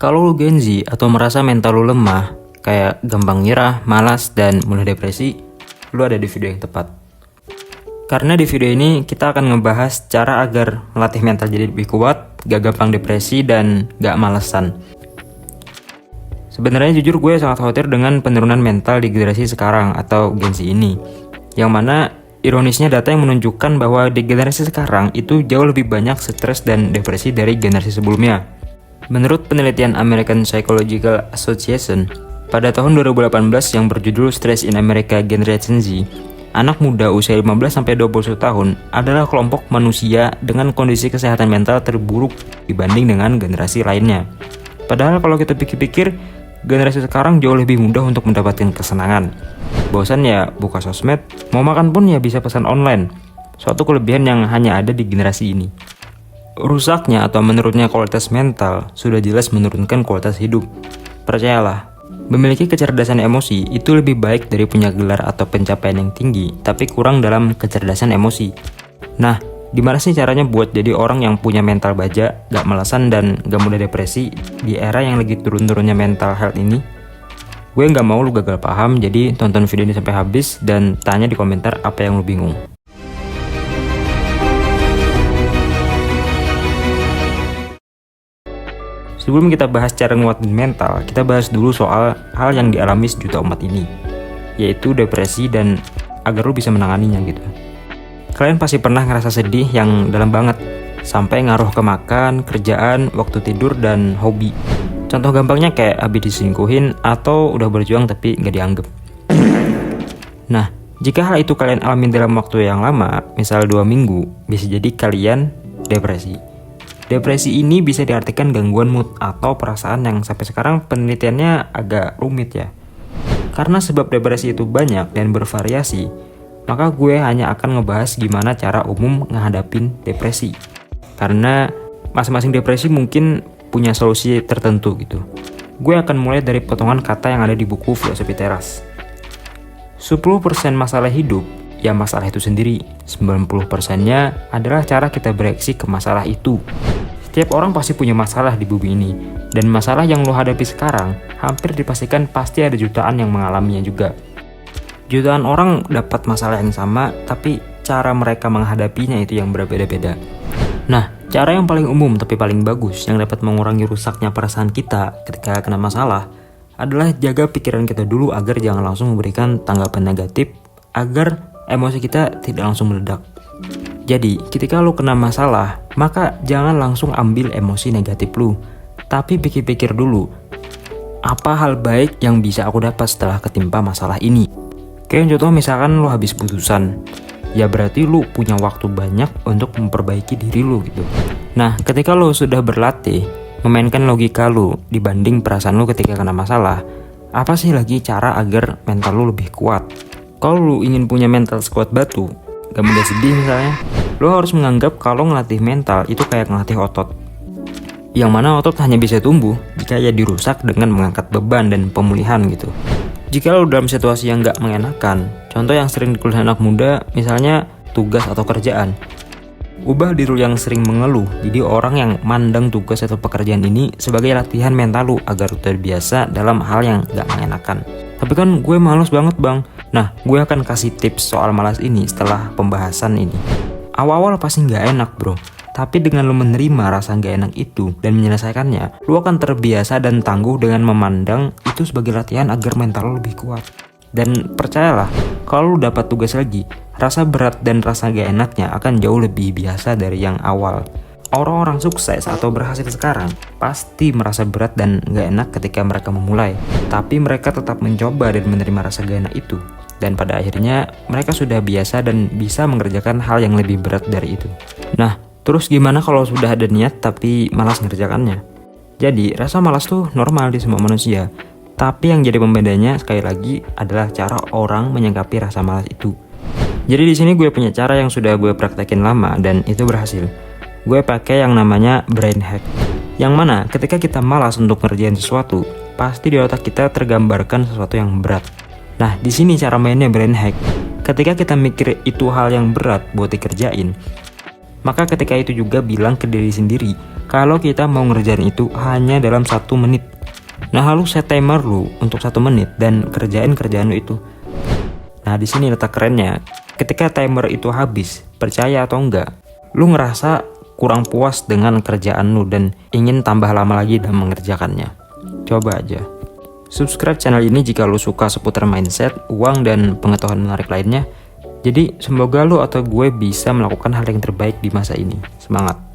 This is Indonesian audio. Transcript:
Kalau lu Gen Z atau merasa mental lu lemah, kayak gampang nyerah, malas, dan mudah depresi, lu ada di video yang tepat. Karena di video ini kita akan ngebahas cara agar melatih mental jadi lebih kuat, gak gampang depresi, dan gak malesan. Sebenarnya jujur gue sangat khawatir dengan penurunan mental di generasi sekarang atau Gen Z ini. Yang mana ironisnya data yang menunjukkan bahwa di generasi sekarang itu jauh lebih banyak stres dan depresi dari generasi sebelumnya. Menurut penelitian American Psychological Association, pada tahun 2018 yang berjudul Stress in America Generation Z, anak muda usia 15-21 tahun adalah kelompok manusia dengan kondisi kesehatan mental terburuk dibanding dengan generasi lainnya. Padahal kalau kita pikir-pikir, generasi sekarang jauh lebih mudah untuk mendapatkan kesenangan. Bosan ya buka sosmed, mau makan pun ya bisa pesan online. Suatu kelebihan yang hanya ada di generasi ini. Rusaknya atau menurunnya kualitas mental sudah jelas menurunkan kualitas hidup. Percayalah, memiliki kecerdasan emosi itu lebih baik dari punya gelar atau pencapaian yang tinggi, tapi kurang dalam kecerdasan emosi. Nah, gimana sih caranya buat jadi orang yang punya mental baja, gak malesan dan gak mudah depresi di era yang lagi turun-turunnya mental health ini? Gue gak mau lu gagal paham, jadi tonton video ini sampai habis dan tanya di komentar apa yang lu bingung. Sebelum kita bahas cara nguatin mental, kita bahas dulu soal hal yang dialami sejuta umat ini, yaitu depresi dan agar lu bisa menanganinya gitu. Kalian pasti pernah ngerasa sedih yang dalam banget, sampai ngaruh ke makan, kerjaan, waktu tidur, dan hobi. Contoh gampangnya kayak habis diselingkuhin atau udah berjuang tapi nggak dianggap. Nah, jika hal itu kalian alami dalam waktu yang lama, misal 2 minggu, bisa jadi kalian depresi. Depresi ini bisa diartikan gangguan mood atau perasaan yang sampai sekarang penelitiannya agak rumit ya. Karena sebab depresi itu banyak dan bervariasi, maka gue hanya akan ngebahas gimana cara umum ngehadapin depresi. Karena masing-masing depresi mungkin punya solusi tertentu gitu. Gue akan mulai dari potongan kata yang ada di buku Filosofi Teras. 10% masalah hidup, ya masalah itu sendiri. 90%-nya adalah cara kita bereaksi ke masalah itu. Setiap orang pasti punya masalah di bumi ini, dan masalah yang lo hadapi sekarang hampir dipastikan pasti ada jutaan yang mengalaminya juga. Jutaan orang dapat masalah yang sama, tapi cara mereka menghadapinya itu yang berbeda-beda. Nah, cara yang paling umum tapi paling bagus yang dapat mengurangi rusaknya perasaan kita ketika kena masalah adalah jaga pikiran kita dulu agar jangan langsung memberikan tanggapan negatif, agar emosi kita tidak langsung meledak. Jadi, ketika lu kena masalah, maka jangan langsung ambil emosi negatif lu, tapi pikir-pikir dulu, apa hal baik yang bisa aku dapat setelah ketimpa masalah ini? Kayak contoh misalkan lu habis putusan, ya berarti lu punya waktu banyak untuk memperbaiki diri lu gitu. Nah, ketika lu sudah berlatih memainkan logika lu dibanding perasaan lu ketika kena masalah, apa sih lagi cara agar mental lu lebih kuat? Kalau lu ingin punya mental sekuat batu, gak mudah sedih misalnya, lu harus menganggap kalau ngelatih mental itu kayak ngelatih otot. Yang mana otot hanya bisa tumbuh jika ia dirusak dengan mengangkat beban dan pemulihan gitu. Jika lu dalam situasi yang gak mengenakan, contoh yang sering dikeluh anak muda, misalnya tugas atau kerjaan, ubah diri lu yang sering mengeluh jadi orang yang mandang tugas atau pekerjaan ini sebagai latihan mental lu agar lu terbiasa dalam hal yang gak mengenakan. Tapi kan gue malas banget bang. Nah, gue akan kasih tips soal malas ini setelah pembahasan ini. Awal-awal pasti gak enak bro, tapi dengan lu menerima rasa gak enak itu dan menyelesaikannya, lu akan terbiasa dan tangguh dengan memandang itu sebagai latihan agar mental lu lebih kuat. Dan percayalah, kalau lu dapat tugas lagi, rasa berat dan rasa gak enaknya akan jauh lebih biasa dari yang awal. Orang-orang sukses atau berhasil sekarang pasti merasa berat dan gak enak ketika mereka memulai, tapi mereka tetap mencoba dan menerima rasa gak enak itu. Dan pada akhirnya mereka sudah biasa dan bisa mengerjakan hal yang lebih berat dari itu. Nah, terus gimana kalau sudah ada niat tapi malas mengerjakannya? Jadi, rasa malas tuh normal di semua manusia. Tapi yang jadi pembedanya sekali lagi adalah cara orang menyikapi rasa malas itu. Jadi di sini gue punya cara yang sudah gue praktekin lama dan itu berhasil. Gue pakai yang namanya brain hack. Yang mana ketika kita malas untuk ngerjain sesuatu, pasti di otak kita tergambarkan sesuatu yang berat. Nah, di sini cara mainnya brain hack. Ketika kita mikir itu hal yang berat buat dikerjain, Maka ketika itu juga bilang ke diri sendiri kalau kita mau ngerjain itu hanya dalam 1 menit. Nah, lalu set timer lu untuk 1 menit dan kerjain kerjaan lu itu. Nah, di sini letak kerennya. Ketika timer itu habis, percaya atau enggak, lu ngerasa kurang puas dengan kerjaan lu dan ingin tambah lama lagi dalam mengerjakannya. Coba aja. Subscribe channel ini jika lu suka seputar mindset, uang, dan pengetahuan menarik lainnya. Jadi semoga lu atau gue bisa melakukan hal yang terbaik di masa ini. Semangat!